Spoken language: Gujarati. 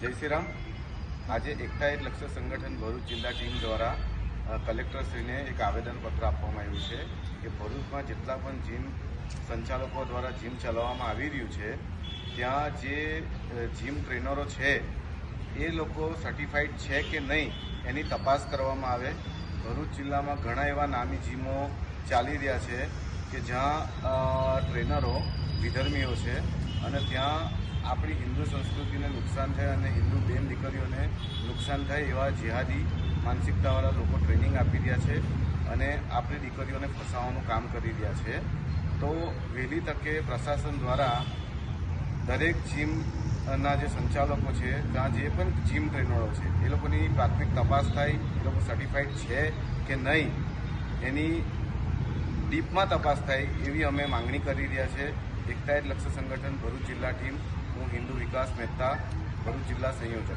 જય શ્રી રામ। આજે એકતા એક લક્ષ્ય સંગઠન ભરૂચ જિલ્લા ટીમ દ્વારા કલેક્ટરશ્રીને એક આવેદનપત્ર આપવામાં આવ્યું છે કે ભરૂચમાં જેટલા પણ જીમ સંચાલકો દ્વારા જીમ ચલાવવામાં આવી રહ્યું છે ત્યાં જે જીમ ટ્રેનરો છે એ લોકો સર્ટિફાઈડ છે કે નહીં એની તપાસ કરવામાં આવે। ભરૂચ જિલ્લામાં ઘણા એવા નામી જીમો ચાલી રહ્યા છે કે જ્યાં ટ્રેનરો વિધર્મીઓ છે અને ત્યાં આપણી હિન્દુ સંસ્કૃતિને નુકસાન થાય અને હિન્દુ બેન દીકરીઓને નુકસાન થાય એવા જિહાદી માનસિકતાવાળા લોકો ટ્રેનિંગ આપી રહ્યા છે અને આપણી દીકરીઓને ફસાવવાનું કામ કરી રહ્યા છે। તો વહેલી તકે પ્રશાસન દ્વારા દરેક જીમના જે સંચાલકો છે ત્યાં જે પણ જીમ ટ્રેનરો છે એ લોકોની પ્રાથમિક તપાસ થાય, એ લોકો સર્ટિફાઈડ છે કે નહીં એની ડીપમાં તપાસ થાય એવી અમે માંગણી કરી રહ્યા છે। એકતા એક લક્ષ્ય સંગઠન ભરૂચ જિલ્લા ટીમ, હું હિન્દુ વિકાસ મહેતા, ભરૂચ જિલ્લા સંયોજક।